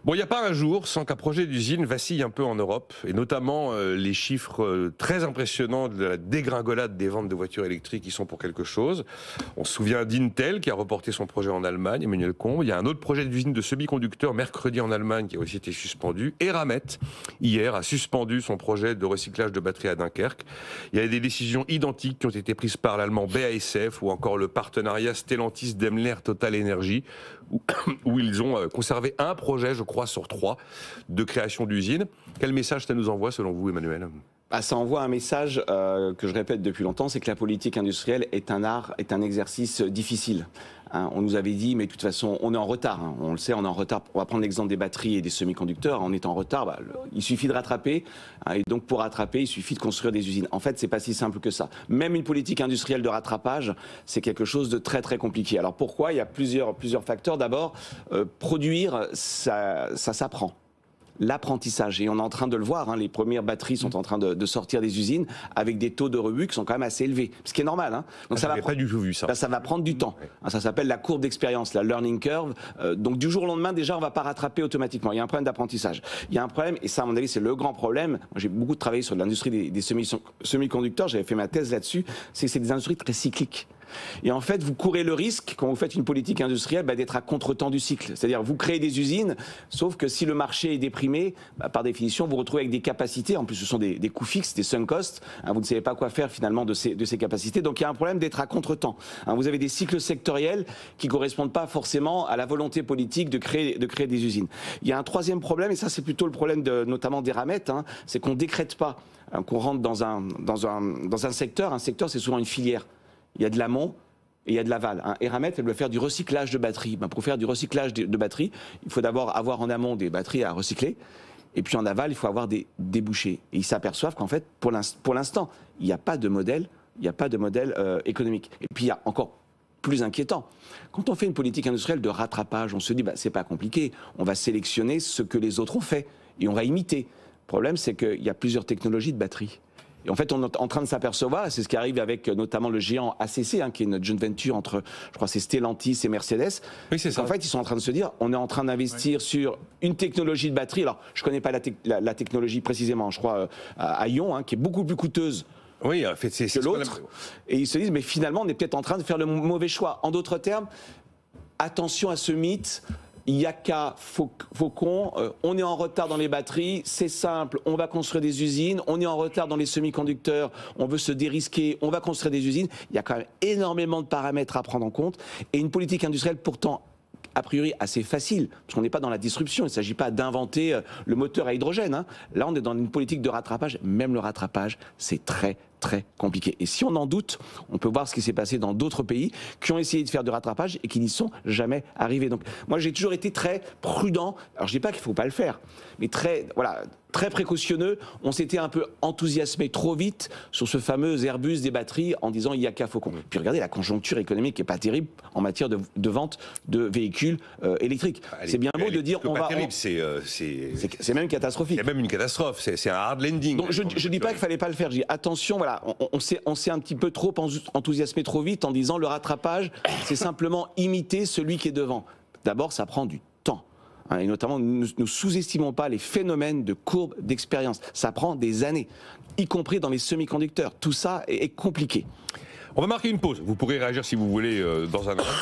Bon, il n'y a pas un jour sans qu'un projet d'usine vacille un peu en Europe, et notamment les chiffres très impressionnants de la dégringolade des ventes de voitures électriques qui sont pour quelque chose. On se souvient d'Intel qui a reporté son projet en Allemagne, Emmanuel Combe. Il y a un autre projet d'usine de semi-conducteurs mercredi en Allemagne qui a aussi été suspendu. Et Eramet, hier, a suspendu son projet de recyclage de batteries à Dunkerque. Il y a des décisions identiques qui ont été prises par l'allemand BASF ou encore le partenariat Stellantis-Daimler Total Energy, où ils ont conservé un projet, je crois, sur 3 de création d'usines. Quel message ça nous envoie selon vous, Emmanuel ? Ça envoie un message que je répète depuis longtemps, c'est que la politique industrielle est un art, est un exercice difficile. On nous avait dit, mais de toute façon, on est en retard. On le sait, on est en retard. On va prendre l'exemple des batteries et des semi-conducteurs. On est en retard. Il suffit de rattraper. Et donc, pour rattraper, il suffit de construire des usines. En fait, c'est pas si simple que ça. Même une politique industrielle de rattrapage, c'est quelque chose de très, très compliqué. Alors, pourquoi ? Il y a plusieurs facteurs. D'abord, produire, ça s'apprend. L'apprentissage, et on est en train de le voir, les premières batteries sont en train de sortir des usines avec des taux de rebut qui sont quand même assez élevés, ce qui est normal. Donc ça va pas du tout vu ça. Ça va prendre du temps. Ça s'appelle la courbe d'expérience, la learning curve. Donc du jour au lendemain, déjà, on va pas rattraper automatiquement. Il y a un problème d'apprentissage. Il y a un problème, et ça, à mon avis, c'est le grand problème. Moi, j'ai beaucoup travaillé sur l'industrie des semi-conducteurs. J'avais fait ma thèse là-dessus. C'est des industries très cycliques. Et en fait, vous courez le risque, quand vous faites une politique industrielle, d'être à contre-temps du cycle. C'est-à-dire, vous créez des usines, sauf que si le marché est déprimé, par définition, vous vous retrouvez avec des capacités. En plus, ce sont des coûts fixes, des sunk costs. Vous ne savez pas quoi faire finalement de ces capacités. Donc, il y a un problème d'être à contre-temps. Vous avez des cycles sectoriels qui ne correspondent pas forcément à la volonté politique de créer des usines. Il y a un troisième problème, et ça, c'est plutôt le problème notamment d'Eramet, c'est qu'on ne décrète pas, qu'on rentre dans un secteur. Un secteur, c'est souvent une filière. Il y a de l'amont et il y a de l'aval. Eramet, elle doit faire du recyclage de batteries. Pour faire du recyclage de batteries, il faut d'abord avoir en amont des batteries à recycler. Et puis en aval, il faut avoir des débouchés. Et ils s'aperçoivent qu'en fait, pour l'instant, il n'y a pas de modèle, économique. Et puis il y a encore plus inquiétant. Quand on fait une politique industrielle de rattrapage, on se dit, c'est pas compliqué. On va sélectionner ce que les autres ont fait et on va imiter. Le problème, c'est qu'il y a plusieurs technologies de batteries. Et en fait, on est en train de s'apercevoir, c'est ce qui arrive avec notamment le géant ACC, qui est une joint venture entre, je crois, c'est Stellantis et Mercedes. Oui, c'est ça. En fait, ils sont en train de se dire, on est en train d'investir sur une technologie de batterie. Alors, je connais pas la technologie précisément, je crois, à ion, qui est beaucoup plus coûteuse. Oui, en fait, c'est que l'autre. Et ils se disent, mais finalement, on est peut-être en train de faire le mauvais choix. En d'autres termes, attention à ce mythe. Yaka, Faucon, on est en retard dans les batteries, c'est simple, on va construire des usines, on est en retard dans les semi-conducteurs, on veut se dérisquer, on va construire des usines. Il y a quand même énormément de paramètres à prendre en compte et une politique industrielle pourtant a priori assez facile, parce qu'on n'est pas dans la disruption, il ne s'agit pas d'inventer le moteur à hydrogène. Là, on est dans une politique de rattrapage, même le rattrapage, c'est très compliqué. Et si on en doute, on peut voir ce qui s'est passé dans d'autres pays qui ont essayé de faire du rattrapage et qui n'y sont jamais arrivés. Donc moi j'ai toujours été très prudent, alors je dis pas qu'il faut pas le faire, mais très précautionneux. On s'était un peu enthousiasmé trop vite sur ce fameux Airbus des batteries en disant il y a qu'à Faucon. Puis regardez, la conjoncture économique qui est pas terrible en matière de vente de véhicules électriques. C'est bien beau de dire on va... C'est même catastrophique. C'est même une catastrophe, c'est un hard landing. Donc je dis pas qu'il fallait pas le faire, je dis attention, voilà, on s'est un petit peu trop enthousiasmé trop vite en disant le rattrapage, c'est simplement imiter celui qui est devant. D'abord, ça prend du temps. Et notamment, nous ne sous-estimons pas les phénomènes de courbe d'expérience. Ça prend des années, y compris dans les semi-conducteurs. Tout ça est compliqué. On va marquer une pause. Vous pourrez réagir si vous voulez dans un instant.